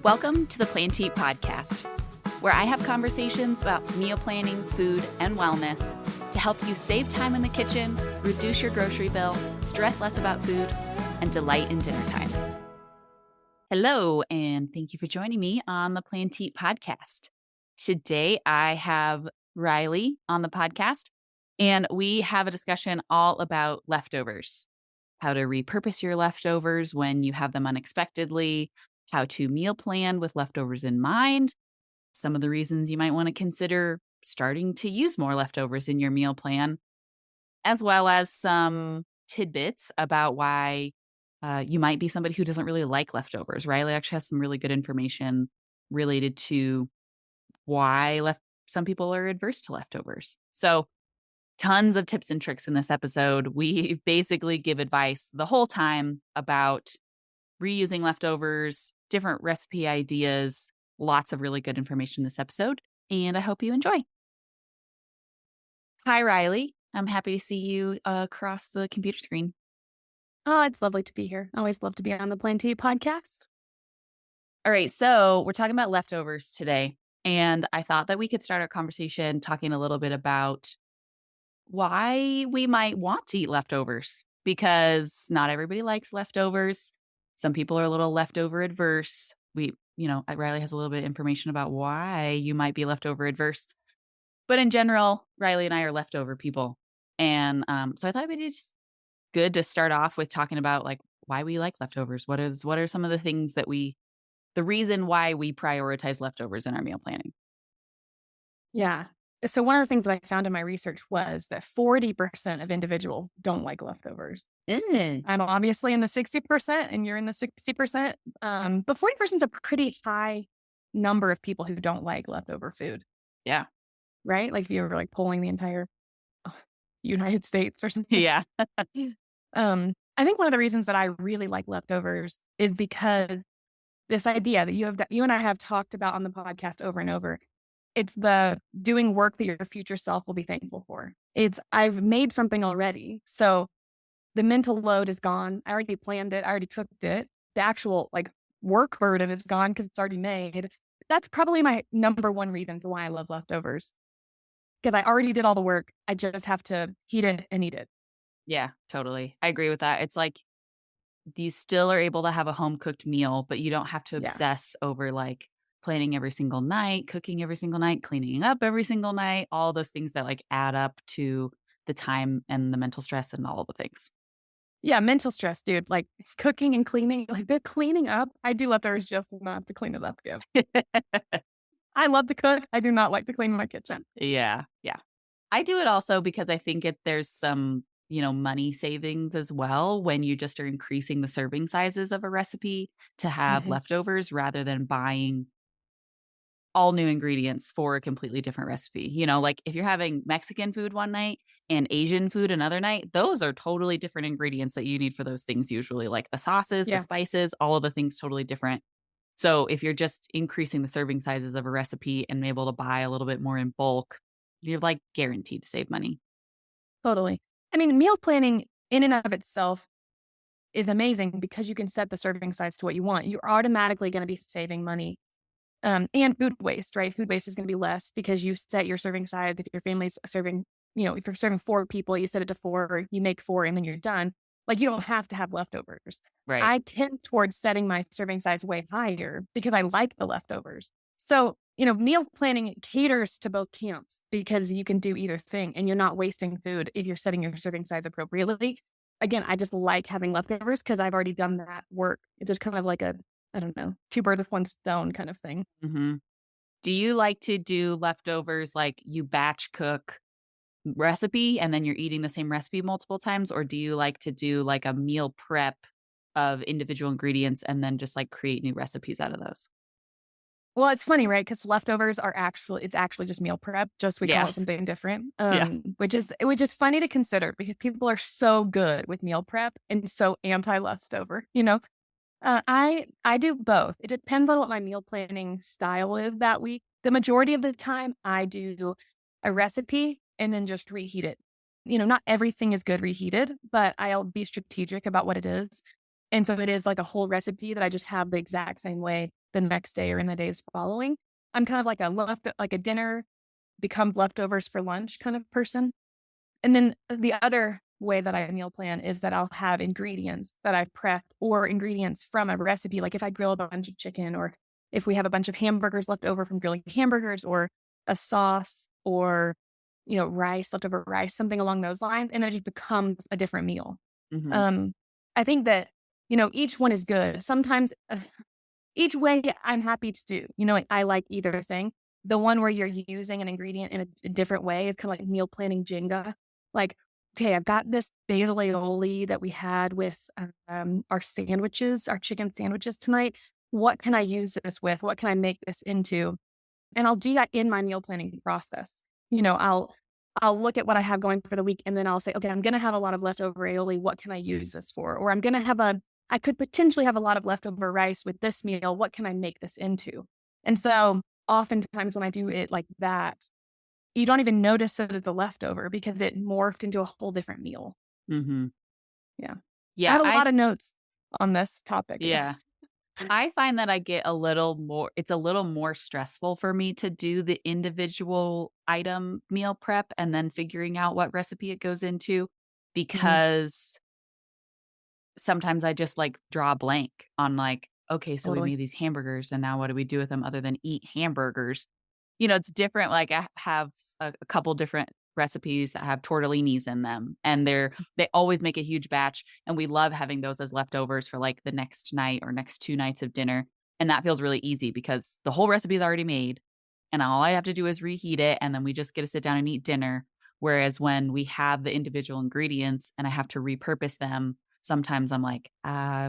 Welcome to the Plan to Eat podcast, where I have conversations about meal planning, food, and wellness to help you save time in the kitchen, reduce your grocery bill, stress less about food, and delight in dinner time. Hello, and thank you for joining me on the Plan to Eat podcast. Today, I have Riley on the podcast, and we have a discussion all about leftovers, how to repurpose your leftovers when you have them unexpectedly, how to meal plan with leftovers in mind, some of the reasons you might want to consider starting to use more leftovers in your meal plan, as well as some tidbits about why you might be somebody who doesn't really like leftovers. Riley actually has some really good information related to why some people are adverse to leftovers. So tons of tips and tricks in this episode. We basically give advice the whole time about reusing leftovers, different recipe ideas, lots of really good information in this episode, and I hope you enjoy. Hi, Riley. I'm happy to see you across the computer screen. Oh, it's lovely to be here. I always love to be on the Plan to Eat podcast. All right, so we're talking about leftovers today, and I thought that we could start our conversation talking a little bit about why we might want to eat leftovers, because not everybody likes leftovers. Some people are a little leftover adverse. Riley has a little bit of information about why you might be leftover adverse. But in general, Riley and I are leftover people. And so I thought it'd be just good to start off with talking about like why we like leftovers. What are some of the things that the reason why we prioritize leftovers in our meal planning? Yeah. So one of the things that I found in my research was that 40% of individuals don't like leftovers. I'm obviously in the 60% and you're in the 60%. But 40% is a pretty high number of people who don't like leftover food. Yeah. Right? Like if you were like polling the entire United States or something. Yeah. I think one of the reasons that I really like leftovers is because this idea that you and I have talked about on the podcast over and over. It's the doing work that your future self will be thankful for. I've made something already. So the mental load is gone. I already planned it. I already cooked it. The actual like work burden is gone because it's already made. That's probably my number one reason for why I love leftovers. Because I already did all the work. I just have to heat it and eat it. Yeah, totally. I agree with that. It's like you still are able to have a home cooked meal, but you don't have to obsess over like planning every single night, cooking every single night, cleaning up every single night, all those things that like add up to the time and the mental stress and all the things. Yeah, mental stress, dude. Like cooking and cleaning, like the cleaning up. I do leftovers just not to clean it up again. I love to cook. I do not like to clean my kitchen. Yeah. I do it also because I think there's some, money savings as well when you just are increasing the serving sizes of a recipe to have leftovers rather than buying all new ingredients for a completely different recipe. Like if you're having Mexican food one night and Asian food another night, those are totally different ingredients that you need for those things usually, like the sauces, the spices, all of the things totally different. So if you're just increasing the serving sizes of a recipe and able to buy a little bit more in bulk, you're like guaranteed to save money. Totally. I mean, meal planning in and of itself is amazing because you can set the serving size to what you want. You're automatically going to be saving money. And food waste, right? Food waste is going to be less because you set your serving size. If your family's serving, if you're serving 4 people, you set it to 4, or you make 4 and then you're done. Like you don't have to have leftovers. Right. I tend towards setting my serving size way higher because I like the leftovers. So, meal planning caters to both camps because you can do either thing and you're not wasting food if you're setting your serving size appropriately. Again, I just like having leftovers because I've already done that work. It's just kind of like I don't know, 2 birds with 1 stone kind of thing. Mm-hmm. Do you like to do leftovers like you batch cook recipe and then you're eating the same recipe multiple times? Or do you like to do like a meal prep of individual ingredients and then just like create new recipes out of those? Well, it's funny, right? Because leftovers it's actually just meal prep, just we call it something different, which is funny to consider because people are so good with meal prep and so anti-leftover, I do both. It depends on what my meal planning style is that week. The majority of the time I do a recipe and then just reheat it. Not everything is good reheated, but I'll be strategic about what it is. And so it is like a whole recipe that I just have the exact same way the next day or in the days following. I'm kind of like a dinner become leftovers for lunch kind of person. And then the other way that I meal plan is that I'll have ingredients that I've prepped or ingredients from a recipe. Like if I grill a bunch of chicken, or if we have a bunch of hamburgers left over from grilling hamburgers, or a sauce, or, rice, leftover rice, something along those lines. And it just becomes a different meal. Mm-hmm. Um, I think that, each one is good. Sometimes each way I'm happy to do, I like either thing. The one where you're using an ingredient in a different way, it's kind of like meal planning Jenga. Like, okay, I've got this basil aioli that we had with our sandwiches, our chicken sandwiches tonight. What can I use this with? What can I make this into? And I'll do that in my meal planning process. I'll look at what I have going for the week, and then I'll say, okay, I'm going to have a lot of leftover aioli. What can I use this for? Or I could potentially have a lot of leftover rice with this meal. What can I make this into? And so oftentimes when I do it like that, you don't even notice that it's a leftover because it morphed into a whole different meal. Mm-hmm. Yeah. I Yeah. had a lot of notes on this topic. Yeah. I find that I get it's a little more stressful for me to do the individual item meal prep and then figuring out what recipe it goes into, because sometimes I just like draw a blank on like, okay, so we Totally. made these hamburgers and now what do we do with them other than eat hamburgers? It's different. Like I have a couple different recipes that have tortellinis in them, and they always make a huge batch, and we love having those as leftovers for like the next night or next 2 nights of dinner. And that feels really easy because the whole recipe is already made and all I have to do is reheat it, and then we just get to sit down and eat dinner. Whereas when we have the individual ingredients and I have to repurpose them, sometimes I'm like,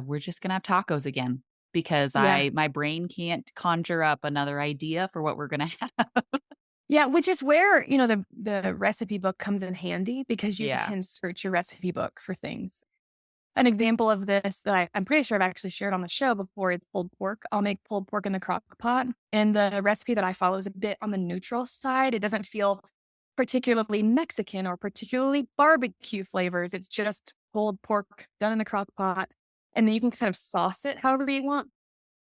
we're just gonna have tacos again, because Yeah. my brain can't conjure up another idea for what we're gonna have. Yeah, which is where, the recipe book comes in handy because you Yeah. can search your recipe book for things. An example of this that I'm pretty sure I've actually shared on the show before is pulled pork. I'll make pulled pork in the crock pot. And the recipe that I follow is a bit on the neutral side. It doesn't feel particularly Mexican or particularly barbecue flavors. It's just pulled pork done in the crock pot. And then you can kind of sauce it however you want.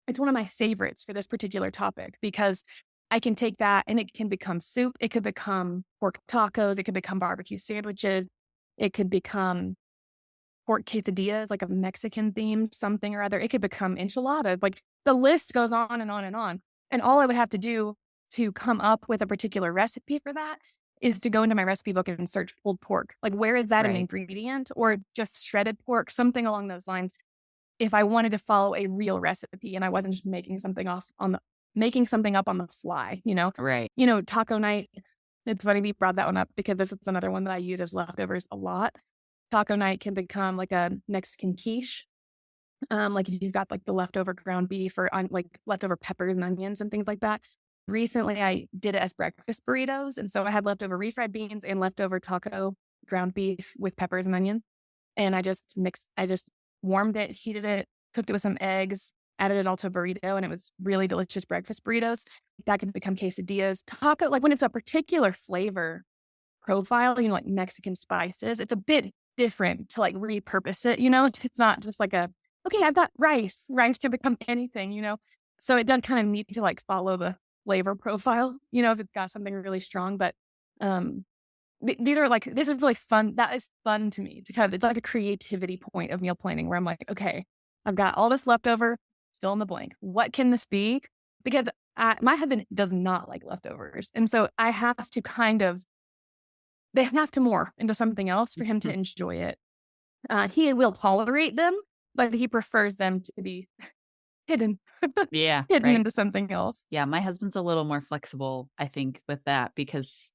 It's one of my favorites for this particular topic because I can take that and it can become soup. It could become pork tacos. It could become barbecue sandwiches. It could become pork quesadillas, like a Mexican themed something or other. It could become enchiladas. Like the list goes on and on and on. And all I would have to do to come up with a particular recipe for that is to go into my recipe book and search pulled pork. Like, where is that an Right. ingredient, or just shredded pork, something along those lines. If I wanted to follow a real recipe and I wasn't just making something up on the fly, Right. Taco night. It's funny we brought that one up because this is another one that I use as leftovers a lot. Taco night can become like a Mexican quiche. Like if you've got like the leftover ground beef or like leftover peppers and onions and things like that. Recently, I did it as breakfast burritos. And so I had leftover refried beans and leftover taco ground beef with peppers and onions. And I just warmed it, heated it, cooked it with some eggs, added it all to a burrito, and it was really delicious breakfast burritos. That could become quesadillas. Taco, like when it's a particular flavor profile, like Mexican spices, it's a bit different to like repurpose it, It's not just like okay, I've got rice. Rice can become anything. So it does kind of need to like follow the flavor profile, if it's got something really strong. But this is really fun. That is fun to me it's like a creativity point of meal planning where I'm like, okay, I've got all this leftover, still in the blank. What can this be? Because my husband does not like leftovers. And so I have to they have to morph into something else for him to enjoy it. He will tolerate them, but he prefers them to be hidden, Yeah. hidden Right. into something else. Yeah. My husband's a little more flexible, I think, with that, because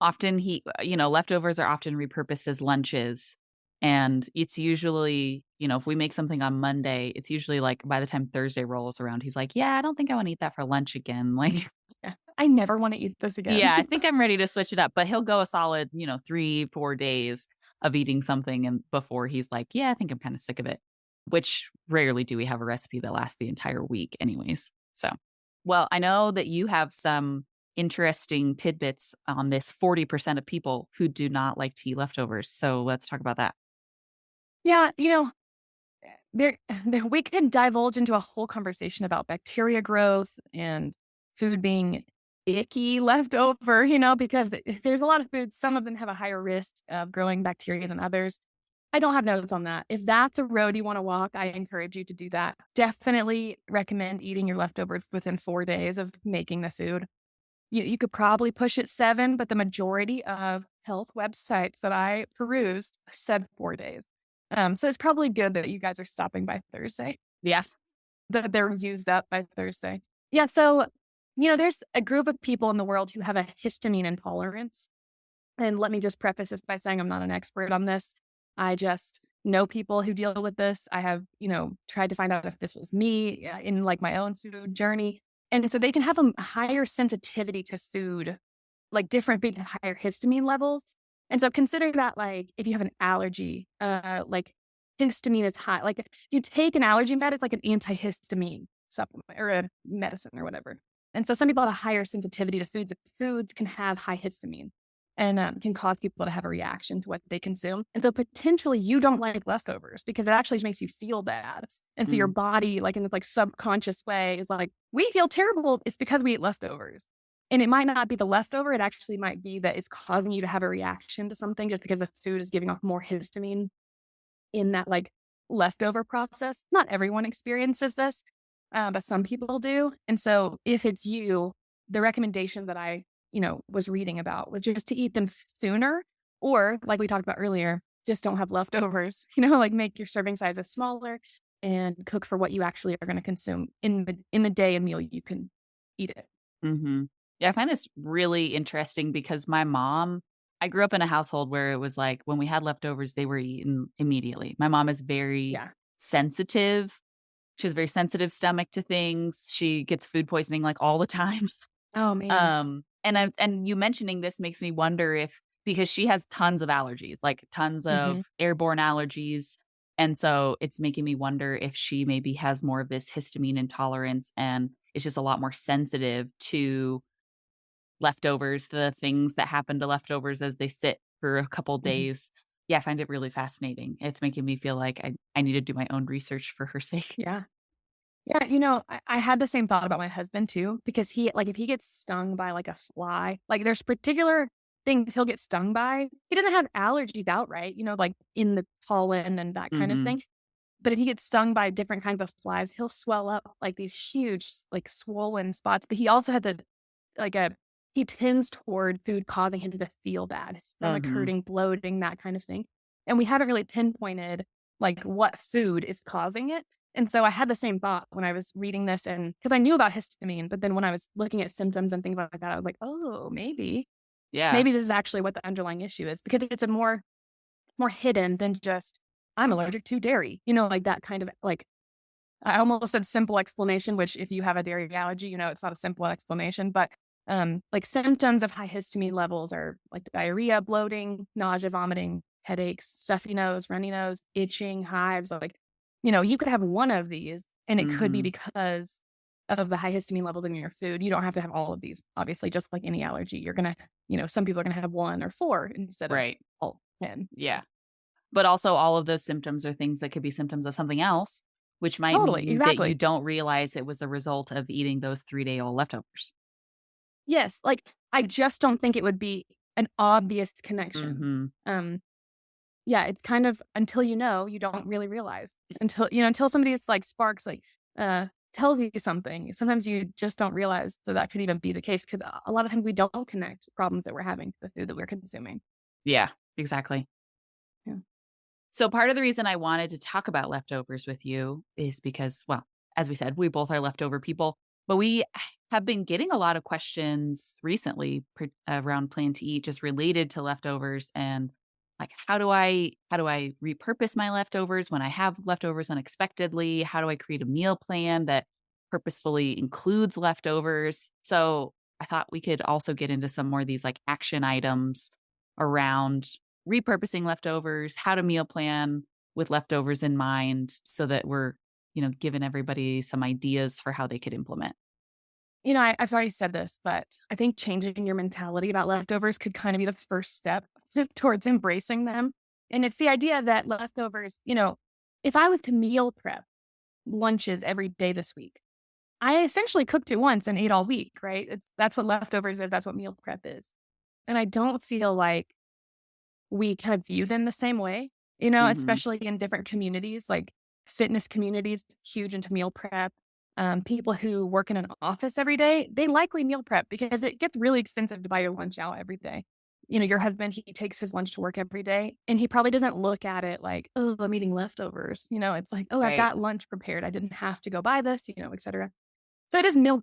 often leftovers are often repurposed as lunches. And it's usually, if we make something on Monday, it's usually like by the time Thursday rolls around, he's like, yeah, I don't think I want to eat that for lunch again. Like, Yeah. I never want to eat this again. yeah, I think I'm ready to switch it up. But he'll go a solid, 3-4 days of eating something and before he's like, yeah, I think I'm kind of sick of it, which rarely do we have a recipe that lasts the entire week anyways. So, well, I know that you have some interesting tidbits on this 40% of people who do not like to eat leftovers. So let's talk about that. Yeah, there, we can divulge into a whole conversation about bacteria growth and food being icky left over, because there's a lot of foods, some of them have a higher risk of growing bacteria than others. I don't have notes on that. If that's a road you want to walk, I encourage you to do that. Definitely recommend eating your leftovers within 4 days of making the food. You could probably push it 7, but the majority of health websites that I perused said 4 days. So it's probably good that you guys are stopping by Thursday, Yeah. that they're used up by Thursday. Yeah. So, there's a group of people in the world who have a histamine intolerance. And let me just preface this by saying I'm not an expert on this. I just know people who deal with this. I have, tried to find out if this was me in like my own food journey. And so they can have a higher sensitivity to food, like different big higher histamine levels. And so consider that like if you have an allergy, like histamine is high. Like if you take an allergy med, it's like an antihistamine supplement or a medicine or whatever. And so some people have a higher sensitivity to foods. Foods can have high histamine and can cause people to have a reaction to what they consume. And so potentially you don't like leftovers because it actually makes you feel bad. And so your body, like in this like subconscious way, is like, we feel terrible. It's because we eat leftovers. And it might not be the leftover. It actually might be that it's causing you to have a reaction to something just because the food is giving off more histamine in that like leftover process. Not everyone experiences this, but some people do. And so if it's you, the recommendation that I was reading about was just to eat them sooner, or like we talked about earlier, just don't have leftovers, like make your serving sizes smaller and cook for what you actually are going to consume in the day and meal you can eat it. Mm-hmm. Yeah, I find this really interesting because my mom, I grew up in a household where it was like when we had leftovers, they were eaten immediately. My mom is very Yeah. sensitive. She has a very sensitive stomach to things. She gets food poisoning like all the time. Oh man. And you mentioning this makes me wonder if because she has tons of allergies, like tons Hmm. of airborne allergies. And so it's making me wonder if she maybe has more of this histamine intolerance and is just a lot more sensitive to leftovers, the things that happen to leftovers as they sit for a couple Hmm. days. Yeah, I find it really fascinating. It's making me feel like I need to do my own research for her sake. Yeah. Yeah, I had the same thought about my husband too, because he like if he gets stung by like a fly, like there's particular things he'll get stung by. He doesn't have allergies outright, like in the pollen and that kind of Mhm. thing. But if he gets stung by different kinds of flies, he'll swell up like these huge, like swollen spots. But he also had like a, he tends toward food causing him to feel bad, his stomach Mhm. hurting, bloating, that kind of thing. And we haven't really pinpointed like what food is causing it. And so I had the same thought when I was reading this, and because I knew about histamine, but then when I was looking at symptoms and things like that, I was like, oh, Yeah. maybe this is actually what the underlying issue is because it's a more hidden than just I'm allergic to dairy, like that kind of like I almost said simple explanation, which if you have a dairy allergy, it's not a simple explanation, but like symptoms of high histamine levels are like diarrhea, bloating, nausea, vomiting, headaches, stuffy nose, runny nose, itching, hives. Like, you could have one of these and it could be Mhm. because of the high histamine levels in your food. You don't have to have all of these, obviously, just like any allergy. You're going to, some people are going to have 1 or 4 instead of Right. all 10. So Yeah. But also all of those symptoms are things that could be symptoms of something else, which might totally, mean that you exactly. don't realize it was a result of eating those 3-day-old leftovers. Yes, like, I just don't think it would be an obvious connection. Mhm. Um, yeah, it's kind of until you don't really realize. Until somebody is like sparks, like, tells you something, sometimes you just don't realize so that could even be the case because a lot of times we don't connect problems that we're having to the food that we're consuming. Yeah, exactly. Yeah. So part of the reason I wanted to talk about leftovers with you is because, well, as we said, we both are leftover people, but we have been getting a lot of questions recently around Plan to Eat just related to leftovers and like how do I repurpose my leftovers when I have leftovers unexpectedly? How do I create a meal plan that purposefully includes leftovers? So I thought we could also get into some more of these like action items around repurposing leftovers, how to meal plan with leftovers in mind so that we're, giving everybody some ideas for how they could implement. I've already said this, but I think changing your mentality about leftovers could kind of be the first step towards embracing them. And it's the idea that leftovers, if I was to meal prep lunches every day this week, I essentially cooked it once and ate all week, right? That's what leftovers is. That's what meal prep is. And I don't feel like we kind of view them the same way, Hmm. especially in different communities, like fitness communities, huge into meal prep. People who work in an office every day, they likely meal prep because it gets really expensive to buy your lunch out every day. Your husband, he takes his lunch to work every day and he probably doesn't look at it like, oh, I'm eating leftovers. It's like, oh, I've Right. got lunch prepared. I didn't have to go buy this, et cetera. So it is meal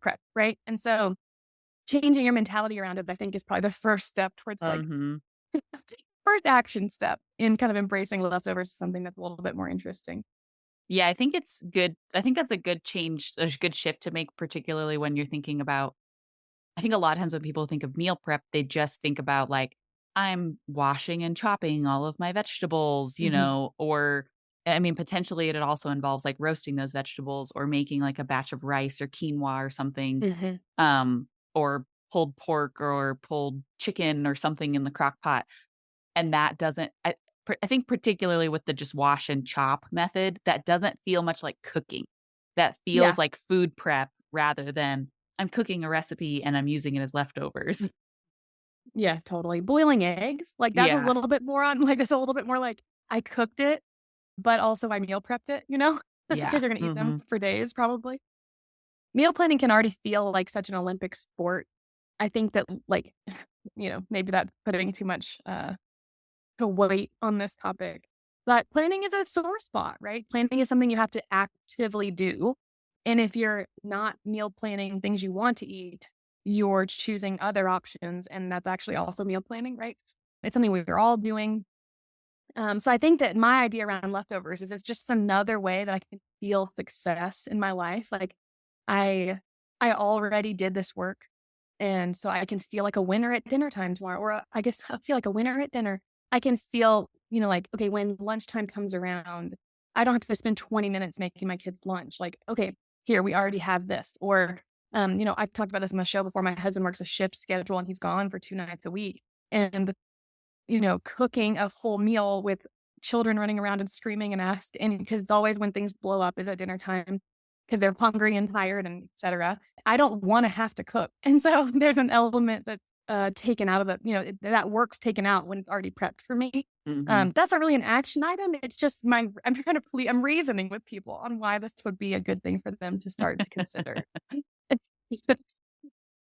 prep, right? And so changing your mentality around it, I think, is probably the first step towards like Hmm. first action step in kind of embracing leftovers is something that's a little bit more interesting. Yeah, I think it's good. I think that's a good change, a good shift to make, particularly when you're thinking about. I think a lot of times when people think of meal prep, they just think about like, I'm washing and chopping all of my vegetables, Mhm. or I mean, potentially it also involves like roasting those vegetables or making like a batch of rice or quinoa or something, Mhm. or pulled pork or pulled chicken or something in the crock pot. And that doesn't, I think particularly with the just wash and chop method, that doesn't feel much like cooking. That feels Yeah. like food prep rather than I'm cooking a recipe and I'm using it as leftovers. Yeah, totally. Boiling eggs, like, that's a Yeah. little bit more on like, it's a little bit more like, I cooked it, but also I meal prepped it, Yeah. Because you're gonna eat them Mhm. for days probably. Meal planning can already feel like such an Olympic sport. I think that, like, maybe that's putting too much, to weight on this topic. But planning is a sore spot, right? Planning is something you have to actively do. And if you're not meal planning things you want to eat, you're choosing other options. And that's actually also meal planning, right? It's something we're all doing. So I think that my idea around leftovers is it's just another way that I can feel success in my life. Like I I already did this work. And so I can feel like a winner at dinner time tomorrow. Or I guess I'll feel like a winner at dinner. I can feel, like, okay, when lunchtime comes around, I don't have to spend 20 minutes making my kids lunch. Like, okay, here we already have this. Or I've talked about this on the show before. My husband works a shift schedule and he's gone for 2 nights a week. And cooking a whole meal with children running around and screaming and asked, and because it's always when things blow up is at dinner time because they're hungry and tired and et cetera. I don't want to have to cook. And so there's an element that's taken out of the, that work's taken out when it's already prepped for me. Mhm. That's not really an action item. It's just I'm trying to I'm reasoning with people on why this would be a good thing for them to start to consider.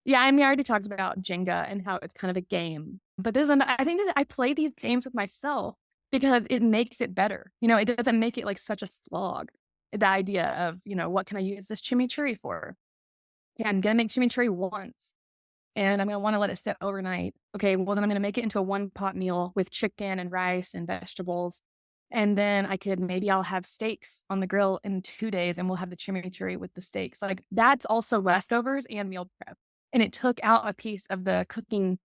Yeah, I mean, I already talked about Jenga and how it's kind of a game, but I think I play these games with myself because it makes it better. It doesn't make it like such a slog. The idea of, what can I use this chimichurri for? Yeah, I'm gonna make chimichurri once and I'm gonna want to let it sit overnight. Okay, well then I'm gonna make it into a one pot meal with chicken and rice and vegetables. And then maybe I'll have steaks on the grill in 2 days and we'll have the chimichurri with the steaks. Like that's also leftovers and meal prep. And it took out a piece of the cooking,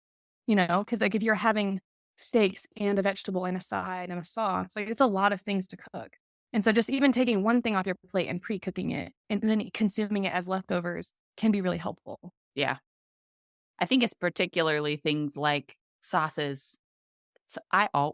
because like if you're having steaks and a vegetable and a side and a sauce, like it's a lot of things to cook. And so just even taking one thing off your plate and pre-cooking it and then consuming it as leftovers can be really helpful. Yeah. I think it's particularly things like sauces. So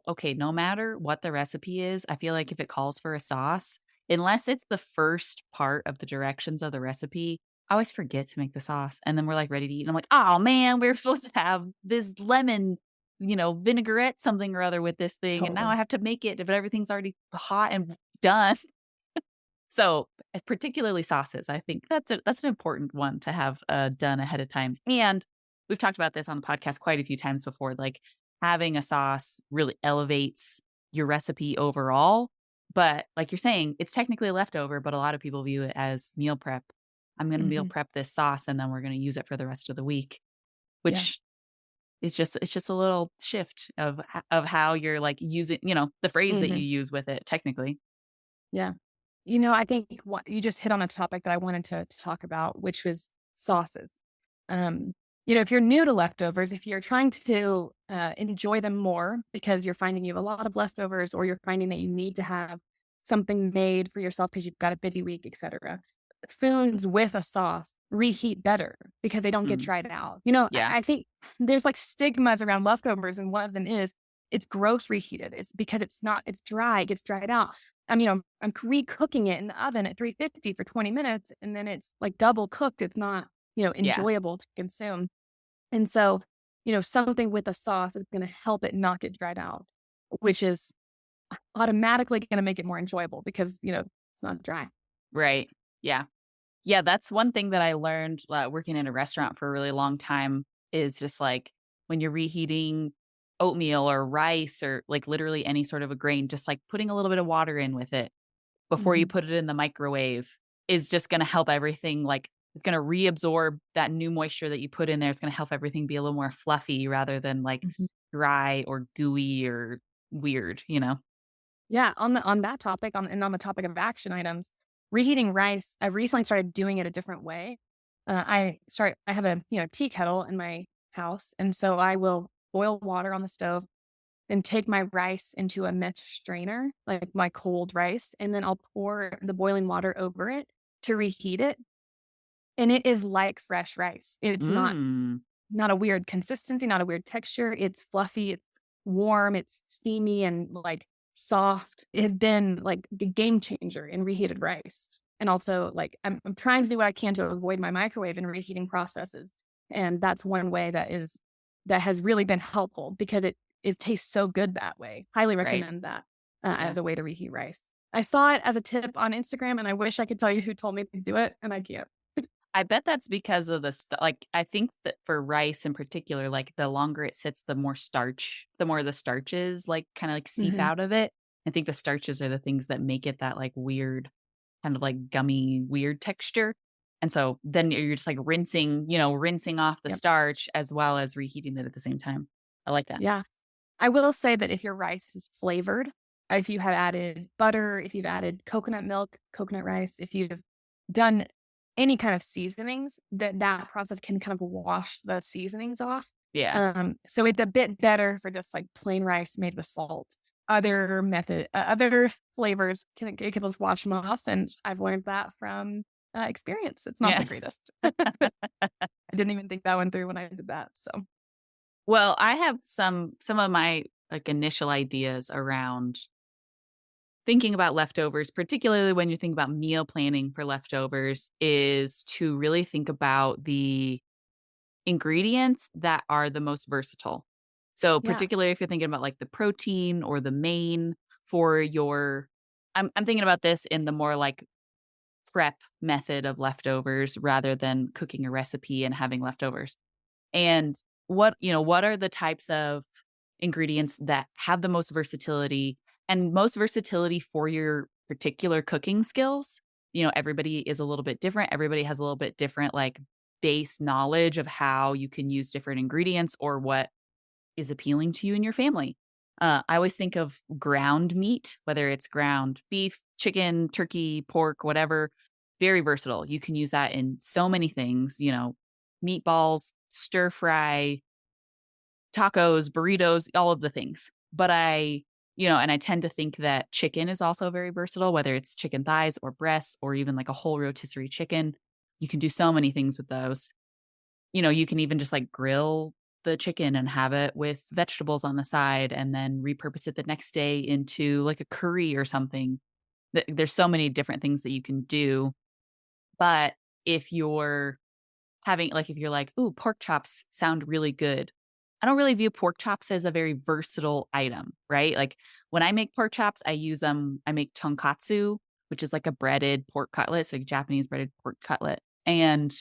okay, no matter what the recipe is, I feel like if it calls for a sauce, unless it's the first part of the directions of the recipe, I always forget to make the sauce. And then we're like ready to eat. And I'm like, oh man, we're supposed to have this lemon, vinaigrette something or other with this thing. And now I Totally. have to make it, but everything's already hot and done. So, particularly sauces, I think that's an important one to have, done ahead of time, and we've talked about this on the podcast quite a few times before, like, having a sauce really elevates your recipe overall, but like you're saying, it's technically a leftover, but a lot of people view it as meal prep. I'm gonna meal Hmm. prep this sauce, and then we're gonna use it for the rest of the week, Yeah. which is it's just a little shift of how you're, like, using the phrase that you Hmm. use with it technically. Yeah. I think what you just hit on a topic that I wanted to talk about, which was sauces. Um, if you're new to leftovers, if you're trying to enjoy them more because you're finding you have a lot of leftovers, or you're finding that you need to have something made for yourself because you've got a busy week, etc. Foods with a sauce reheat better because they don't get Mm, dried out. yeah. I think there's like stigmas around leftovers, and one of them is it's gross reheated. It's because it's dry, it gets dried out. I'm re-cooking it in the oven at 350 for 20 minutes, and then it's like double cooked. It's not, Yeah. enjoyable to consume. And so, something with a sauce is going to help it not get dried out, which is automatically going to make it more enjoyable because, it's not dry. Right. Yeah. Yeah, that's one thing that I learned working in a restaurant for a really long time is just like when you're reheating oatmeal or rice or like literally any sort of a grain, just like putting a little bit of water in with it before you Mhm. put it in the microwave is just going to help everything like it's going to reabsorb that new moisture that you put in there. It's going to help everything be a little more fluffy rather than like Mhm. dry or gooey or weird, you know? Yeah, on that topic, on the topic of action items, reheating rice, I've recently started doing it a different way. I have a, tea kettle in my house, and so I will boil water on the stove and take my rice into a mesh strainer, like my cold rice, and then I'll pour the boiling water over it to reheat it, and it is like fresh rice. It's Mm, not a weird consistency, not a weird texture. It's fluffy, it's warm, it's steamy and like soft. It has been like a game changer in reheated rice. And also like I'm trying to do what I can to avoid my microwave and reheating processes. And that's one way that has really been helpful because it tastes so good that way. Highly right. recommend that Yeah. as a way to reheat rice. I saw it as a tip on Instagram and I wish I could tell you who told me to do it and I can't. I bet that's because of like, I think that for rice in particular, like, the longer it sits, the more the starches, like, kinda, like, seep Mhm. out of it. I think the starches are the things that make it that, like, weird, kind of, like, gummy, weird texture, and so then you're just, like, rinsing off the Yep. starch as well as reheating it at the same time. I like that. Yeah. I will say that if your rice is flavored, if you have added butter, if you've added coconut milk, coconut rice, if you've done any kind of seasonings, that process can kind of wash the seasonings off. Yeah. So it's a bit better for just like plain rice made with salt. Other flavors can just wash them off, and I've learned that from experience. It's not Yeah. the greatest. I didn't even think that one through when I did that. So Well, I have some of my, like, initial ideas around thinking about leftovers, particularly when you think about meal planning for leftovers, is to really think about the ingredients that are the most versatile. So, yeah, particularly if you're thinking about like the protein or the main for your, I'm thinking about this in the more like prep method of leftovers rather than cooking a recipe and having leftovers. And what are the types of ingredients that have the most versatility and most versatility for your particular cooking skills? Everybody is a little bit different. Everybody has a little bit different like base knowledge of how you can use different ingredients or what is appealing to you and your family. I always think of ground meat, whether it's ground beef, chicken, turkey, pork, whatever, very versatile. You can use that in so many things, meatballs, stir fry, tacos, burritos, all of the things. But and I tend to think that chicken is also very versatile, whether it's chicken thighs or breasts or even like a whole rotisserie chicken. You can do so many things with those. You can even just like grill the chicken and have it with vegetables on the side and then repurpose it the next day into like a curry or something. There's so many different things that you can do. But if you're if you're like, "Ooh, pork chops sound really good." I don't really view pork chops as a very versatile item, right? Like, when I make pork chops, I make tonkatsu, which is like a breaded pork cutlet, it's like Japanese breaded pork cutlet, and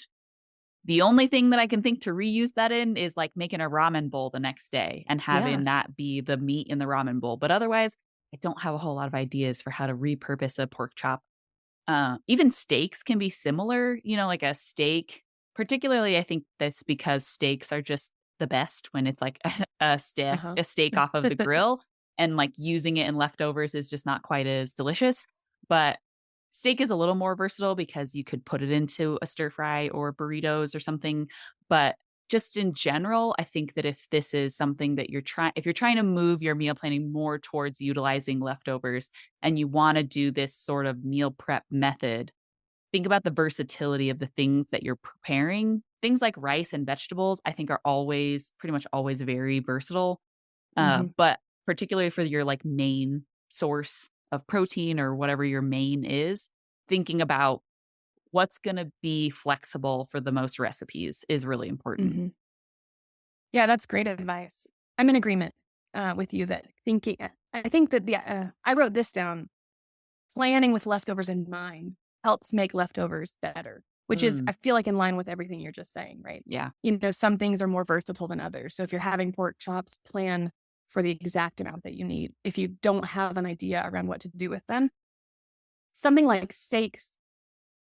the only thing that I can think to reuse that in is, like, making a ramen bowl the next day and yeah, having that be the meat in the ramen bowl, but otherwise, I don't have a whole lot of ideas for how to repurpose a pork chop. Even steaks can be similar, like a steak. Particularly, I think that's because steaks are just the best when it's like uh-huh. a steak off of the grill, and like using it in leftovers is just not quite as delicious. But steak is a little more versatile because you could put it into a stir fry or burritos or something. But just in general, I think that if this is something that if you're trying to move your meal planning more towards utilizing leftovers and you want to do this sort of meal prep method, think about the versatility of the things that you're preparing. Things like rice and vegetables, I think are pretty much always very versatile. Mhm. But particularly for your like main source of protein or whatever your main is, thinking about what's going to be flexible for the most recipes is really important. Mhm. Yeah, that's great advice. I'm in agreement with you that I think that I wrote this down. Planning with leftovers in mind helps make leftovers better, which is, Mm, I feel like, in line with everything you're just saying, right? yeah. Some things are more versatile than others. So if you're having pork chops, plan for the exact amount that you need. If you don't have an idea around what to do with them, something like steaks,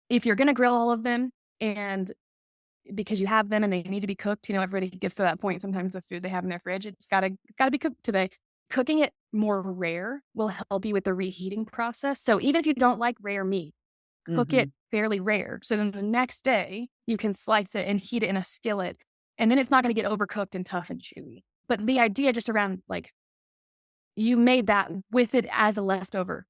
if you're going to grill all of them and because you have them and they need to be cooked, everybody gets to that point sometimes with food they have in their fridge. It's gotta be cooked today. Cooking it more rare will help you with the reheating process. So even if you don't like rare meat, cook Hmm. it fairly rare. So then the next day you can slice it and heat it in a skillet. And then it's not going to get overcooked and tough and chewy. But the idea just around like you made that with it as a leftover,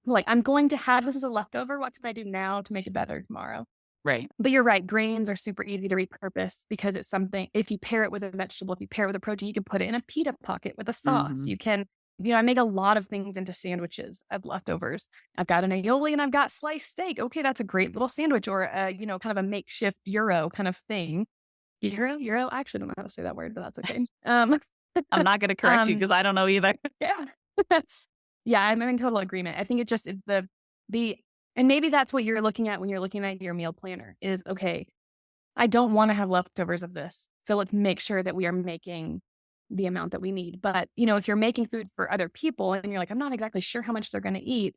like I'm going to have this as a leftover. What can I do now to make it better tomorrow? Right. But you're right, grains are super easy to repurpose because it's something, if you pair it with a vegetable, if you pair it with a protein, you can put it in a pita pocket with a sauce. Hmm. You can, I make a lot of things into sandwiches of leftovers. I've got an aioli and I've got sliced steak. Okay, that's a great little sandwich or, kind of a makeshift gyro kind of thing. Gyro? I actually don't know how to say that word, but that's okay. I'm not going to correct you um, because I don't know either. yeah. Yeah, I'm in total agreement. I think it just the and maybe that's what you're looking at when you're looking at your meal planner is, okay, I don't want to have leftovers of this. So let's make sure that we are making the amount that we need. But, if you're making food for other people and you're like, I'm not exactly sure how much they're going to eat,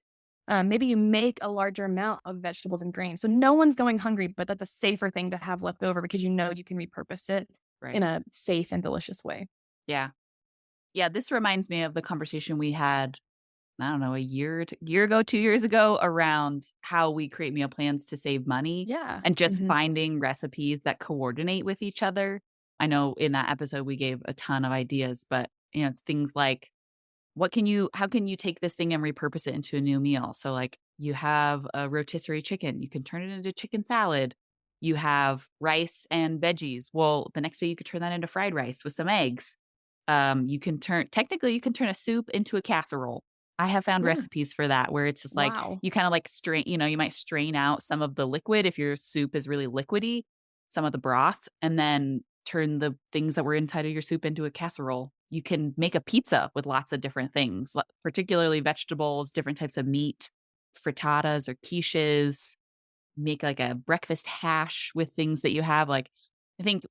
maybe you make a larger amount of vegetables and grains. So no one's going hungry, but that's a safer thing to have left over because you can repurpose it in Right. a safe and delicious way. Yeah. Yeah. This reminds me of the conversation we had, I don't know, a year ago, 2 years ago around how we create meal plans to save money Yeah. and just Hmm. finding recipes that coordinate with each other. I know in that episode we gave a ton of ideas, but it's things like how can you take this thing and repurpose it into a new meal? So like you have a rotisserie chicken, you can turn it into chicken salad. You have rice and veggies. Well, the next day you could turn that into fried rice with some eggs. You can turn a soup into a casserole. I have found Yeah. recipes for that where it's just like Wow. you kind of like strain, you might strain out some of the liquid if your soup is really liquidy, some of the broth, and then turn the things that were inside of your soup into a casserole. You can make a pizza with lots of different things, particularly vegetables, different types of meat, frittatas or quiches, make like a breakfast hash with things that you have. Like, I think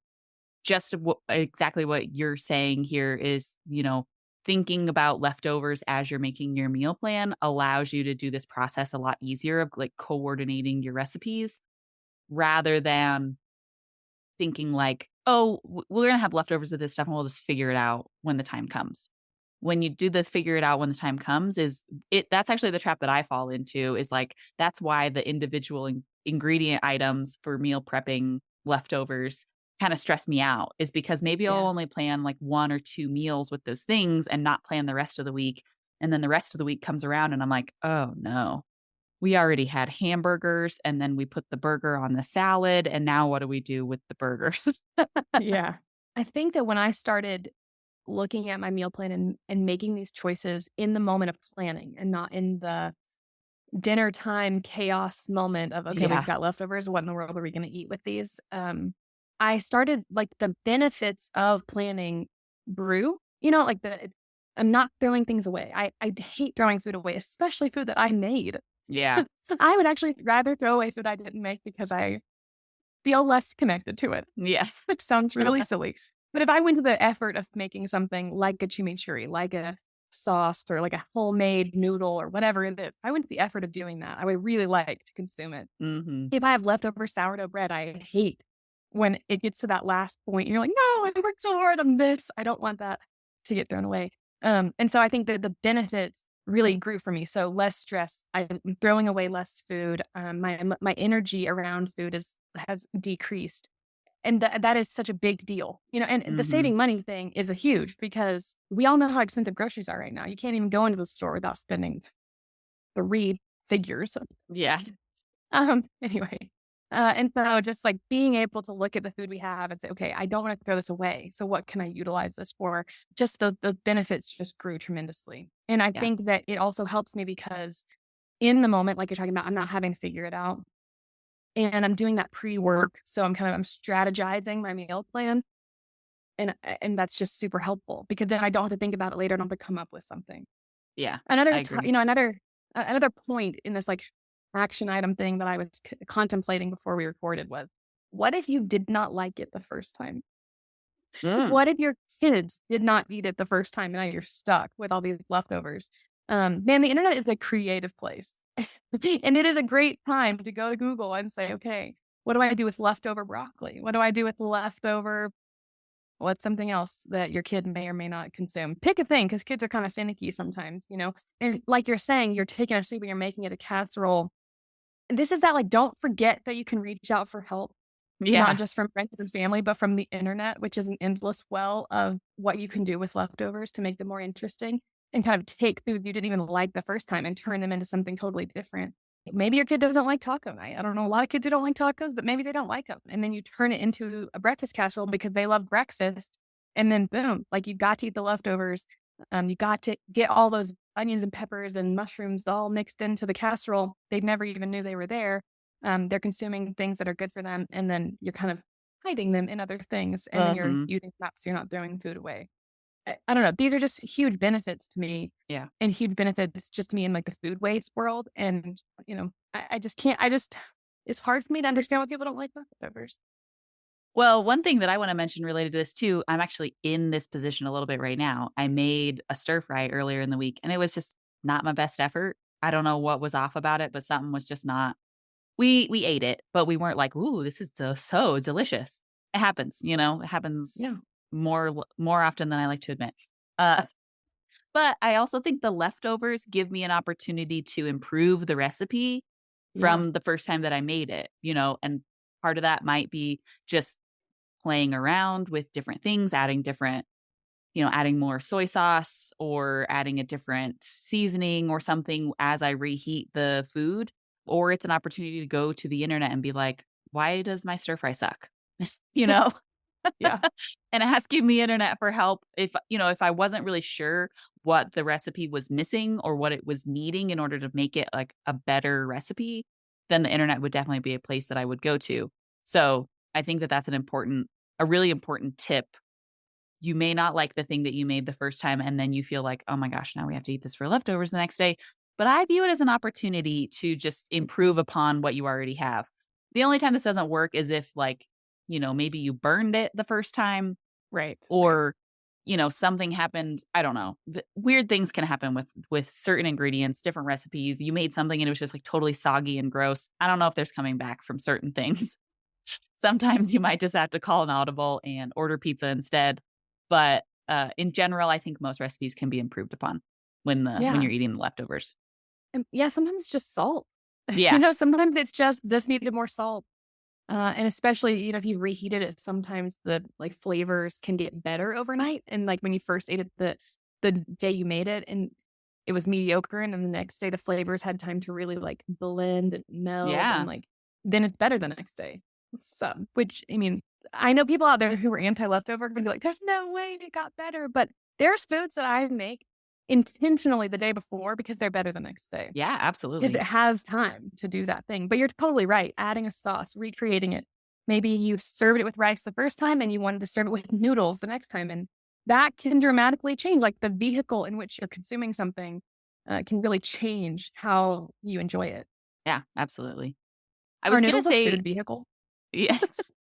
exactly what you're saying here is, thinking about leftovers as you're making your meal plan allows you to do this process a lot easier of like coordinating your recipes rather than thinking like, oh, we're going to have leftovers of this stuff and we'll just figure it out when the time comes. When you do the figure it out when the time comes that's actually the trap that I fall into is like, that's why the individual ingredient items for meal prepping leftovers kind of stress me out is because maybe I'll Yeah. only plan like 1 or 2 meals with those things and not plan the rest of the week. And then the rest of the week comes around and I'm like, oh no, we already had hamburgers and then we put the burger on the salad. And now what do we do with the burgers? Yeah. I think that when I started looking at my meal plan and making these choices in the moment of planning and not in the dinner time chaos moment of, okay, we've Yeah. got leftovers. What in the world are we going to eat with these? I started like the benefits of planning brew, like I'm not throwing things away. I hate throwing food away, especially food that I made. Yeah. I would actually rather throw away food I didn't make because I feel less connected to it, Yes. which sounds really silly. But if I went to the effort of making something like a chimichurri, like a sauce or like a homemade noodle or whatever it is, I went to the effort of doing that. I would really like to consume it. Hmm. If I have leftover sourdough bread, I hate when it gets to that last point. And you're like, no, I worked so hard on this. I don't want that to get thrown away. And so I think that the benefits really grew for me. So less stress. I'm throwing away less food. My energy around food has decreased. And that is such a big deal, and the Hmm. saving money thing is a huge because we all know how expensive groceries are right now. You can't even go into the store without spending 3 figures. Yeah. Anyway, And so just like being able to look at the food we have and say, okay, I don't want to throw this away. So what can I utilize this for? Just the benefits just grew tremendously. And I Yeah. think that it also helps me because in the moment, like you're talking about, I'm not having to figure it out. And I'm doing that pre-work. So I'm strategizing my meal plan. And that's just super helpful because then I don't have to think about it later. I don't have to come up with something. Yeah. I Another, agree. another point in this like action item thing that I was contemplating before we recorded was, what if you did not like it the first time? Mm. What if your kids did not eat it the first time and now you're stuck with all these leftovers? Man, the internet is a creative place. And it is a great time to go to Google and say, okay, what do I do with leftover broccoli? What do I do with leftover what's something else that your kid may or may not consume? Pick a thing because kids are kind of finicky sometimes, you know? And like you're saying, you're taking a soup and you're making it a casserole. And this is that, like, don't forget that you can reach out for help, not Yeah. just from friends and family, but from the internet, which is an endless well of what you can do with leftovers to make them more interesting and kind of take food you didn't even like the first time and turn them into something totally different. Maybe your kid doesn't like taco night. I don't know. A lot of kids who don't like tacos, but maybe they don't like them. And then you turn it into a breakfast casserole because they love breakfast. And then boom, like you got to eat the leftovers. You got to get all those onions and peppers and mushrooms all mixed into the casserole. They never even knew they were there. They're consuming things that are good for them. And then you're kind of hiding them in other things. And then you're Hmm. using that so you're not throwing food away. I don't know. These are just huge benefits to me Yeah. and huge benefits just to me in like the food waste world. And, I just can't, it's hard for me to understand why people don't like leftovers. Well, one thing that I want to mention related to this too, I'm actually in this position a little bit right now. I made a stir fry earlier in the week and it was just not my best effort. I don't know what was off about it, but something was just not. We ate it, but we weren't like, "Ooh, this is so delicious." It happens, it happens Yeah. more often than I like to admit. Uh, but I also think the leftovers give me an opportunity to improve the recipe Yeah. from the first time that I made it, and part of that might be just playing around with different things, adding more soy sauce or adding a different seasoning or something as I reheat the food. Or it's an opportunity to go to the internet and be like, why does my stir fry suck? you know? Yeah. And asking the internet for help if I wasn't really sure what the recipe was missing or what it was needing in order to make it like a better recipe, then the internet would definitely be a place that I would go to. So I think that that's a really important tip. You may not like the thing that you made the first time, and then you feel like, "Oh my gosh, now we have to eat this for leftovers the next day." But I view it as an opportunity to just improve upon what you already have. The only time this doesn't work is if, like, maybe you burned it the first time Right. Right. or, something happened. I don't know. Weird things can happen with certain ingredients, different recipes. You made something and it was just like totally soggy and gross. I don't know if there's coming back from certain things. Sometimes you might just have to call an audible and order pizza instead. But, in general, I think most recipes can be improved upon when Yeah. you're eating the leftovers. And yeah, sometimes it's just salt. Yeah. Sometimes it's just this needed more salt. And especially, if you reheated it, sometimes the like flavors can get better overnight. And like when you first ate it the day you made it and it was mediocre, and then the next day the flavors had time to really like blend and meld and Yeah. like then it's better the next day. So which I mean, I know people out there who are anti leftover gonna be like, there's no way it got better. But there's foods that I make intentionally the day before because they're better the next day. Yeah, Because it absolutely. has time to do that thing. But you're totally right, adding a sauce, recreating it. Maybe you served it with rice the first time and you wanted to serve it with noodles the next time, and that can dramatically change, like, the vehicle in which you're consuming something, can really change how you enjoy it. Yeah, absolutely. I Are was gonna noodles a say food vehicle? yes.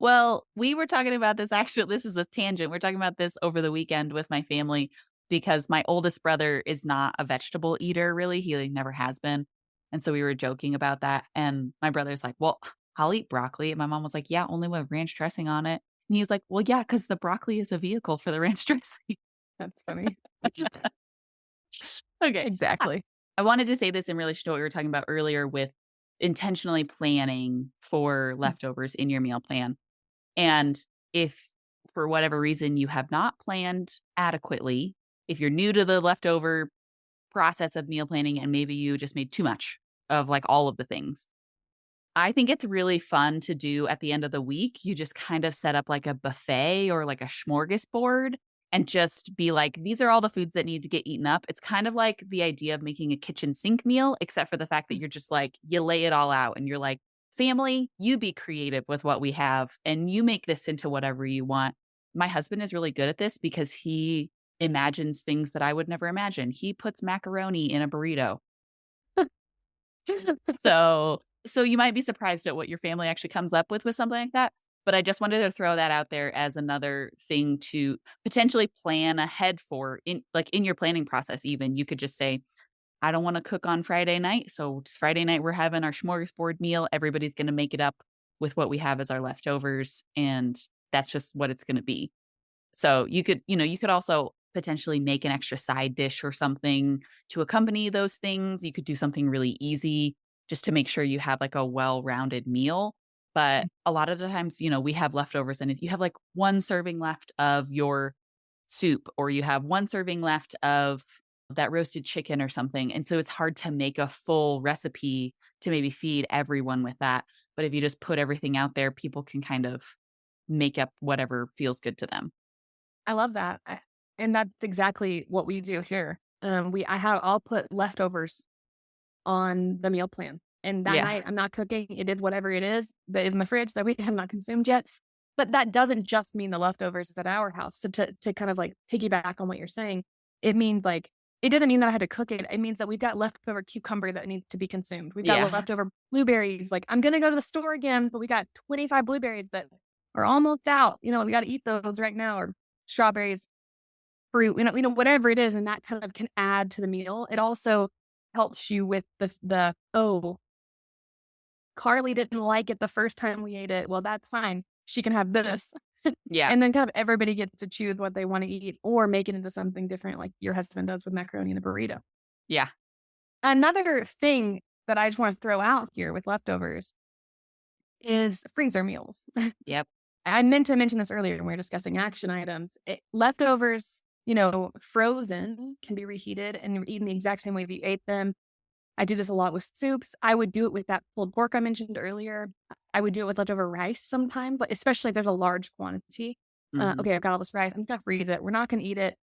Well, we were talking about this this is a tangent. We're talking about this over the weekend with my family because my oldest brother is not a vegetable eater really. He like, never has been. And so we were joking about that. And my brother's like, "Well, I'll eat broccoli." And my mom was like, "Yeah, only with ranch dressing on it." And he was like, "Well, yeah, because the broccoli is a vehicle for the ranch dressing." That's funny. Okay. I Exactly. I wanted to say this in relation to what we were talking about earlier with intentionally planning for leftovers in your meal plan. And if for whatever reason you have not planned adequately, if you're new to the leftover process of meal planning and maybe you just made too much of like all of the things, I think it's really fun to do at the end of the week. You just kind of set up like a buffet or like a smorgasbord and just be like, these are all the foods that need to get eaten up. It's kind of like the idea of making a kitchen sink meal, except for the fact that you're just like, you lay it all out and you're like, family, you be creative with what we have and you make this into whatever you want. My husband is really good at this because he imagines things that I would never imagine. He puts macaroni in a burrito. So you might be surprised at what your family actually comes up with something like that, but I just wanted to throw that out there as another thing to potentially plan ahead for in your planning process even. You could just say, "I don't wanna cook on Friday night, so it's Friday night, we're having our smorgasbord meal. Everybody's gonna make it up with what we have as our leftovers, and that's just what it's gonna be." So you could also potentially make an extra side dish or something to accompany those things. You could do something really easy just to make sure you have like a well-rounded meal. But a lot of the times, we have leftovers and if you have like one serving left of your soup or you have one serving left of that roasted chicken or something. And so it's hard to make a full recipe to maybe feed everyone with that. But if you just put everything out there, people can kind of make up whatever feels good to them. I love that. And that's exactly what we do here. I'll put leftovers on the meal plan. And that Yeah. night I'm not cooking. It is whatever it is that is in the fridge that we have not consumed yet. But that doesn't just mean the leftovers is at our house. So to kind of like piggyback on what you're saying, it means like it doesn't mean that I had to cook it. It means that we've got leftover cucumber that needs to be consumed. We've got Yeah. leftover blueberries. Like I'm gonna go to the store again, but we got 25 blueberries that are almost out. We got to eat those right now, or strawberries, fruit, whatever it is, and that kind of can add to the meal. It also helps you with oh, Carly didn't like it the first time we ate it. Well, that's fine. She can have this. Yeah. And then kind of everybody gets to choose what they want to eat or make it into something different, like your husband does with macaroni and a burrito. Yeah. Another thing that I just want to throw out here with leftovers is freezer meals. Yep. I meant to mention this earlier when we were discussing action items. Leftovers, frozen can be reheated and eaten the exact same way that you ate them. I do this a lot with soups. I would do it with that pulled pork I mentioned earlier. I would do it with leftover rice sometimes, but especially if there's a large quantity. Mhm. Okay, I've got all this rice. I'm going to freeze it. We're not going to eat it.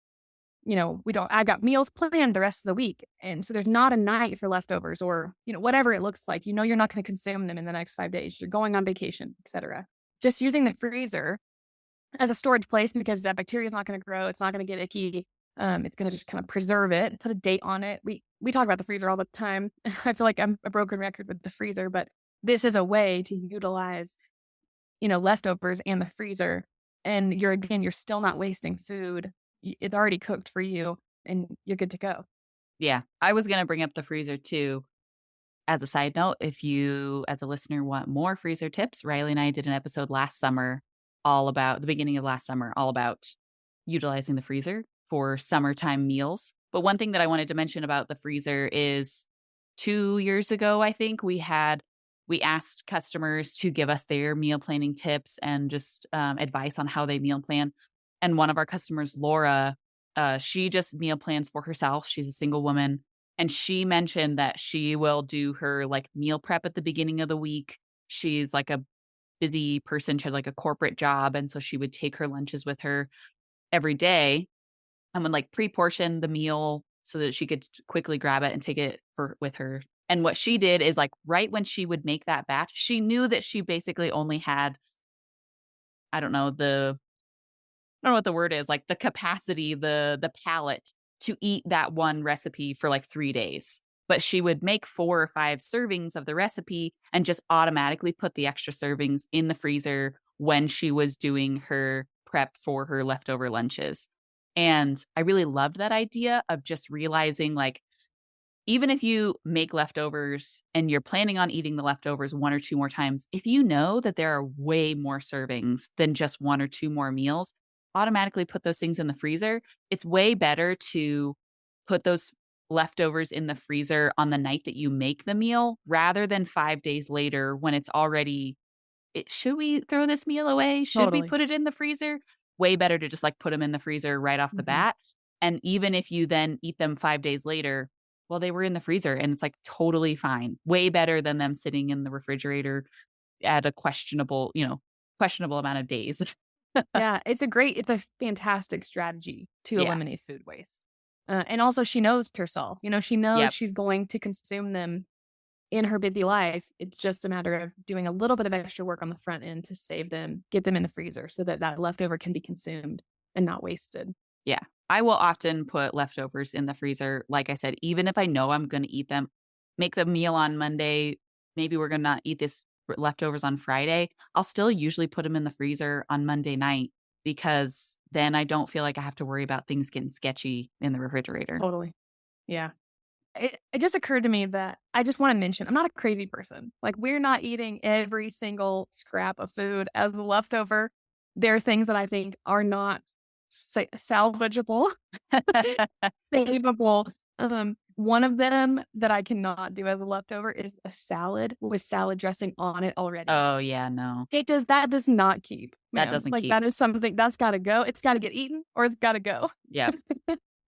I've got meals planned the rest of the week. And so there's not a night for leftovers or, whatever it looks like. You're not going to consume them in the next 5 days. You're going on vacation, etc. Just using the freezer as a storage place because that bacteria is not going to grow. It's not going to get icky. It's going to just kind of preserve it, put a date on it. We talk about the freezer all the time. I feel like I'm a broken record with the freezer, but this is a way to utilize, leftovers and the freezer. And you're still not wasting food. It's already cooked for you and you're good to go. Yeah. I was gonna bring up the freezer too. As a side note, if you, as a listener, want more freezer tips, Riley and I did an episode last summer all about the beginning of last summer, all about utilizing the freezer for summertime meals. But one thing that I wanted to mention about the freezer is 2 years ago, I think we asked customers to give us their meal planning tips and just advice on how they meal plan. And one of our customers, Laura, she just meal plans for herself. She's a single woman. And she mentioned that she will do her like meal prep at the beginning of the week. She's like a busy person. She had like a corporate job. And so she would take her lunches with her every day and would like pre-portion the meal so that she could quickly grab it and take it with her. And what she did is like right when she would make that batch, she knew that she basically only had, I don't know, I don't know what the word is, like the capacity, the palate to eat that one recipe for like 3 days. But she would make 4 or 5 servings of the recipe and just automatically put the extra servings in the freezer when she was doing her prep for her leftover lunches. And I really loved that idea of just realizing like, even if you make leftovers and you're planning on eating the leftovers 1 or 2 more times, if you know that there are way more servings than just 1 or 2 more meals, automatically put those things in the freezer. It's way better to put those leftovers in the freezer on the night that you make the meal rather than 5 days later when it's already should we throw this meal away? Should we Totally. put it in the freezer? Way better to just like put them in the freezer right off the Mhm. bat. And even if you then eat them 5 days later, well, they were in the freezer and it's like totally fine. Way better than them sitting in the refrigerator at a questionable amount of days. Yeah, it's a fantastic strategy to Yeah. eliminate food waste. And also she knows herself, she knows Yep. she's going to consume them in her busy life. It's just a matter of doing a little bit of extra work on the front end to save them, get them in the freezer so that that leftover can be consumed and not wasted. Yeah. I will often put leftovers in the freezer. Like I said, even if I know I'm going to eat them, make the meal on Monday. Maybe we're going to not eat this leftovers on Friday. I'll still usually put them in the freezer on Monday night because then I don't feel like I have to worry about things getting sketchy in the refrigerator. Totally. Yeah. It just occurred to me that I just want to mention I'm not a crazy person. Like, we're not eating every single scrap of food as a leftover. There are things that I think are not salvageable, savable. One of them that I cannot do as a leftover is a salad with salad dressing on it already. Oh, yeah, no. That does not keep, That ma'am. doesn't Like, keep. that is something that's gotta go. It's gotta get eaten or it's gotta go. Yeah.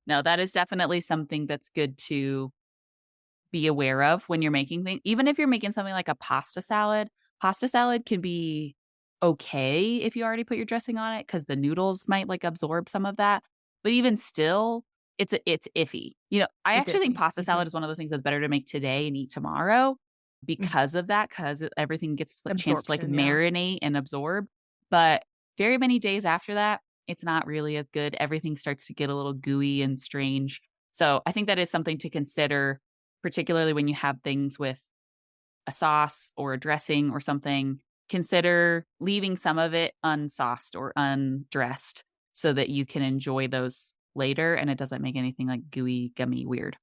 No, that is definitely something that's good to be aware of when you're making things. Even if you're making something like a pasta salad can be okay if you already put your dressing on it because the noodles might like absorb some of that. But even still, it's iffy. I It's actually think iffy. pasta salad is one of those things that's better to make today and eat tomorrow Mhm. because of that, because everything gets a chance to like Absorption, yeah. marinate and absorb. But very many days after that, it's not really as good. Everything starts to get a little gooey and strange. So I think that is something to consider, particularly when you have things with a sauce or a dressing or something. Consider leaving some of it unsauced or undressed so that you can enjoy those later and it doesn't make anything like gooey, gummy, weird.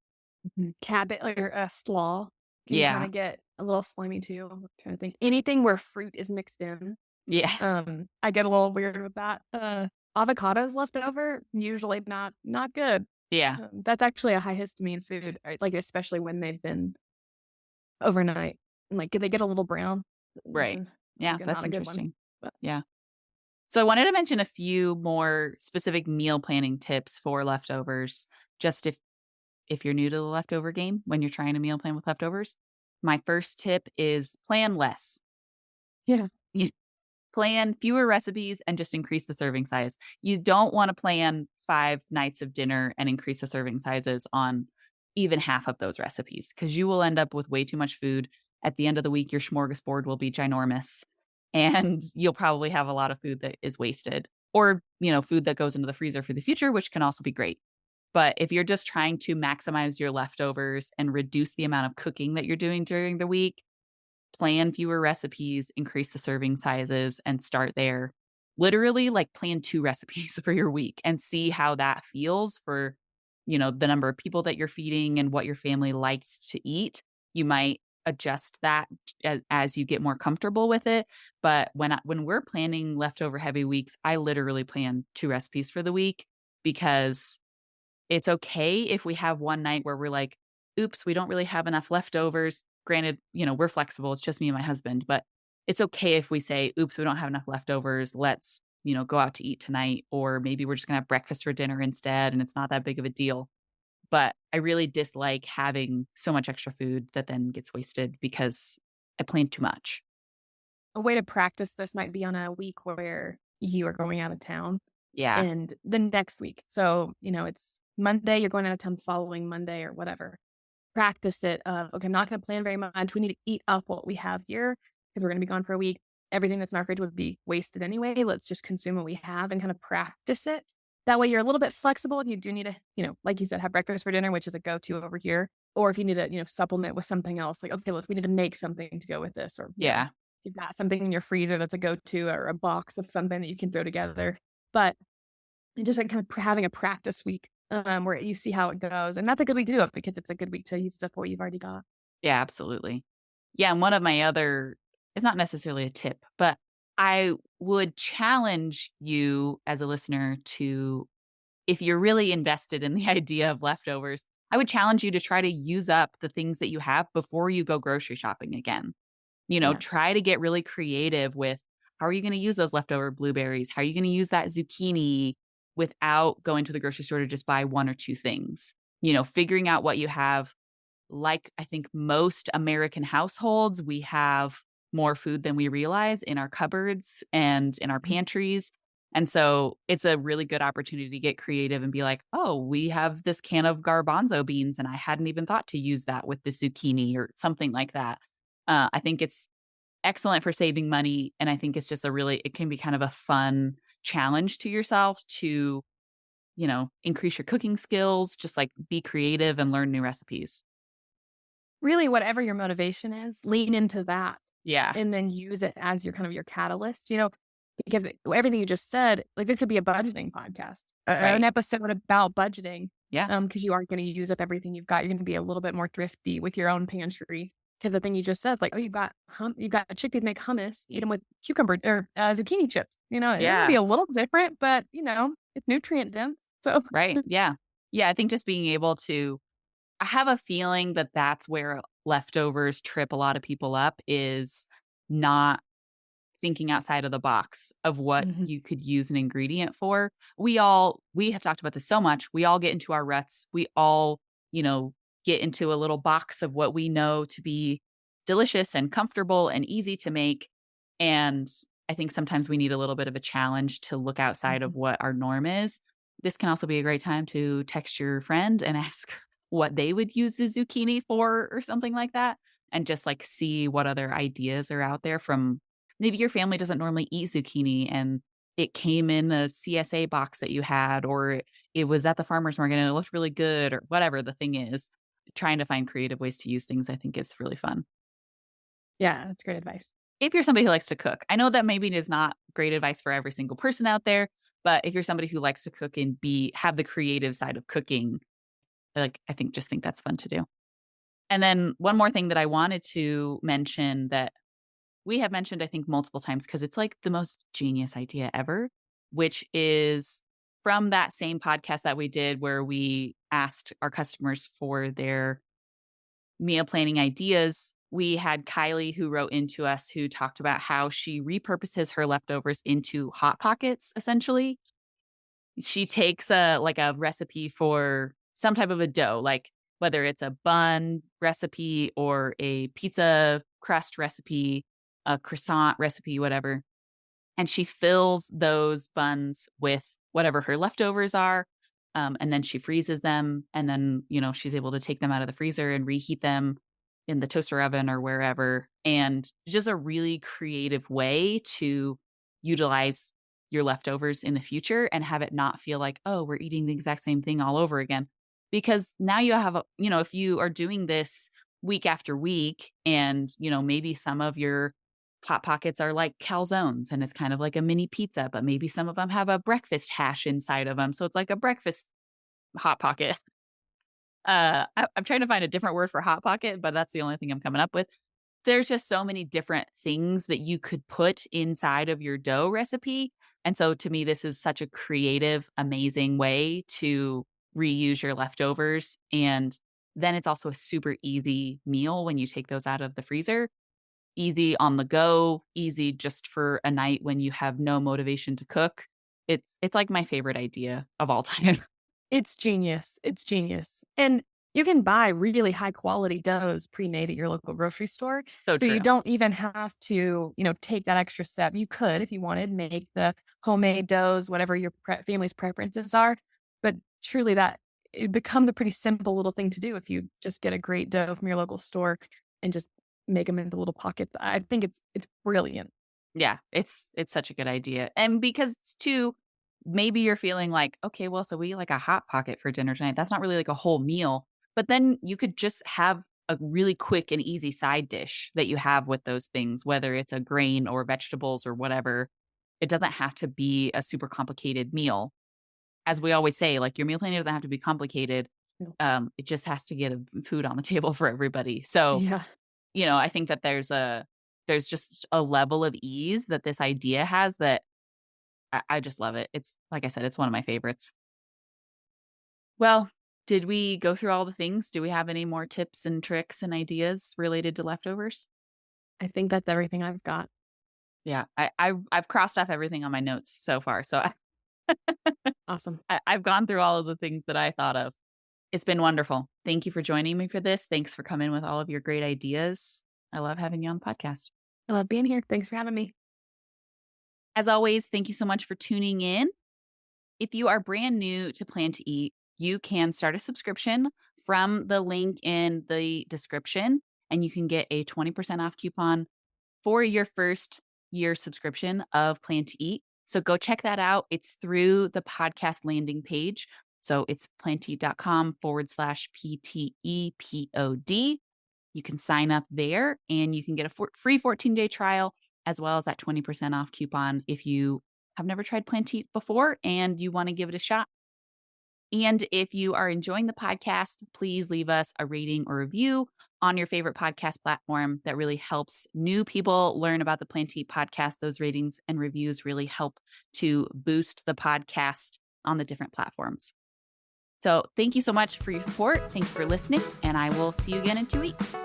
Mhm. Cabbage or, slaw can Yeah. kinda get a little slimy too. I'm trying to think. Anything where fruit is mixed in, Yes. I get a little weird with that. Avocados left over, usually not good. Yeah. That's actually a high histamine food, like, especially when they've been overnight. Like, they get a little brown. Right. Yeah. Not That's a good one. interesting. But Yeah. So I wanted to mention a few more specific meal planning tips for leftovers, just if you're new to the leftover game when you're trying to meal plan with leftovers. My first tip is plan less. yeah. You plan fewer recipes and just increase the serving size. You don't want to plan 5 nights of dinner and increase the serving sizes on even half of those recipes because you will end up with way too much food. At the end of the week, your smorgasbord will be ginormous and you'll probably have a lot of food that is wasted or, food that goes into the freezer for the future, which can also be great. But if you're just trying to maximize your leftovers and reduce the amount of cooking that you're doing during the week, plan fewer recipes, increase the serving sizes, and start there. Literally, like plan 2 recipes for your week and see how that feels for, the number of people that you're feeding and what your family likes to eat. You might adjust that as you get more comfortable with it. But when we're planning leftover heavy weeks, I literally plan 2 recipes for the week because it's okay if we have one night where we're like, "Oops, we don't really have enough leftovers." Granted, we're flexible, it's just me and my husband, but it's okay if we say, "Oops, we don't have enough leftovers. Let's, go out to eat tonight," or maybe we're just gonna have breakfast for dinner instead, and it's not that big of a deal. But I really dislike having so much extra food that then gets wasted because I planned too much. A way to practice this might be on a week where you are going out of town Yeah. and the next week. So, it's Monday, you're going out of town the following Monday or whatever. Practice it of, okay, I'm not going to plan very much. We need to eat up what we have here because we're going to be gone for a week. Everything that's in our fridge would be wasted anyway. Let's just consume what we have and kind of practice it. That way you're a little bit flexible and you do need to, like you said, have breakfast for dinner, which is a go-to over here. Or if you need to, supplement with something else, like, okay, we need to make something to go with this. Or, Yeah. you've got something in your freezer that's a go-to or a box of something that you can throw together. But just like kind of having a practice week where you see how it goes. And that's a good week to do it because it's a good week to use stuff what you've already got. Yeah, absolutely. Yeah, and one of my other it's not necessarily a tip, but I would challenge you as a listener to if you're really invested in the idea of leftovers, I would challenge you to try to use up the things that you have before you go grocery shopping again. Yeah. Try to get really creative with how are you going to use those leftover blueberries? How are you going to use that zucchini without going to the grocery store to just buy 1 or 2 things? Figuring out what you have like I think most American households, we have more food than we realize in our cupboards and in our pantries. And so it's a really good opportunity to get creative and be like, oh, we have this can of garbanzo beans, and I hadn't even thought to use that with the zucchini or something like that. I think it's excellent for saving money. And I think it's just it can be kind of a fun challenge to yourself to, increase your cooking skills, just like be creative and learn new recipes. Really, whatever your motivation is, lean into that Yeah. and then use it as your kind of your catalyst, because everything you just said, like this could be a budgeting podcast, an Right. episode about budgeting, Yeah. because you aren't going to use up everything you've got. You're going to be a little bit more thrifty with your own pantry. Because the thing you just said, like, oh, you've got a chickpea to make hummus, eat them with cucumber or zucchini chips. It might be Yeah. a little different, but it's nutrient dense. So Right. Yeah. Yeah. I think just being able to, I have a feeling that that's where leftovers trip a lot of people up is not thinking outside of the box of what Mhm. you could use an ingredient for. We have talked about this so much. We all get into our ruts. We all, you know, get into a little box of what we know to be delicious and comfortable and easy to make. And I think sometimes we need a little bit of a challenge to look outside of Mhm. what our norm is. This can also be a great time to text your friend and ask what they would use the zucchini for or something like that, and just like see what other ideas are out there from. Maybe your family doesn't normally eat zucchini and it came in a CSA box that you had, or it was at the farmer's market and it looked really good, or whatever the thing is. Trying to find creative ways to use things, I think, is really fun. Yeah, that's great advice. If you're somebody who likes to cook, I know that maybe is not great advice for every single person out there, but if you're somebody who likes to cook and have the creative side of cooking, I think that's fun to do. And then one more thing that I wanted to mention that we have mentioned, I think, multiple times because it's like the most genius idea ever, which is from that same podcast that we did where we asked our customers for their meal planning ideas. We had Kylie who wrote into us who talked about how she repurposes her leftovers into hot pockets, essentially. She takes a recipe for some type of a dough, like whether it's a bun recipe or a pizza crust recipe, a croissant recipe, whatever. And she fills those buns with whatever her leftovers are. And then she freezes them. And then, she's able to take them out of the freezer and reheat them in the toaster oven or wherever. And just a really creative way to utilize your leftovers in the future and have it not feel like, oh, we're eating the exact same thing all over again. Because now you have, if you are doing this week after week and, maybe some of your Hot Pockets are like calzones, and it's kind of like a mini pizza, but maybe some of them have a breakfast hash inside of them, so it's like a breakfast Hot Pocket. I'm trying to find a different word for Hot Pocket, but that's the only thing I'm coming up with. There's just so many different things that you could put inside of your dough recipe, and so to me, this is such a creative, amazing way to reuse your leftovers, and then it's also a super easy meal when you take those out of the freezer. Easy on the go, easy just for a night when you have no motivation to cook. It's like my favorite idea of all time. It's genius. It's genius. And you can buy really high quality doughs pre-made at your local grocery store. So So you true. don't even have to, take that extra step. You could, if you wanted, make the homemade doughs, whatever your family's preferences are. But truly it becomes a pretty simple little thing to do if you just get a great dough from your local store and just make them into little pockets. I think it's brilliant. Yeah, it's such a good idea. And because too, maybe you're feeling like, okay, well, so we eat like a hot pocket for dinner tonight. That's not really like a whole meal. But then you could just have a really quick and easy side dish that you have with those things, whether it's a grain or vegetables or whatever. It doesn't have to be a super complicated meal. As we always say, like your meal planning doesn't have to be complicated. No. It just has to get food on the table for everybody. So Yeah. I think that there's just a level of ease that this idea has that I just love it. It's like I said, it's one of my favorites. Well, did we go through all the things? Do we have any more tips and tricks and ideas related to leftovers? I think that's everything I've got. Yeah, I've crossed off everything on my notes so far. So Awesome. I've gone through all of the things that I thought of. It's been wonderful. Thank you for joining me for this. Thanks for coming with all of your great ideas. I love having you on the podcast. I love being here. Thanks for having me. As always, thank you so much for tuning in. If you are brand new to Plan to Eat, you can start a subscription from the link in the description, and you can get a 20% off coupon for your first year subscription of Plan to Eat. So go check that out. It's through the podcast landing page. So it's plantoeat.com/PTEPOD. You can sign up there and you can get a free 14-day trial as well as that 20% off coupon if you have never tried Plan to Eat before and you want to give it a shot. And if you are enjoying the podcast, please leave us a rating or review on your favorite podcast platform. That really helps new people learn about the Plan to Eat podcast. Those ratings and reviews really help to boost the podcast on the different platforms. So thank you so much for your support. Thanks for listening, and I will see you again in 2 weeks.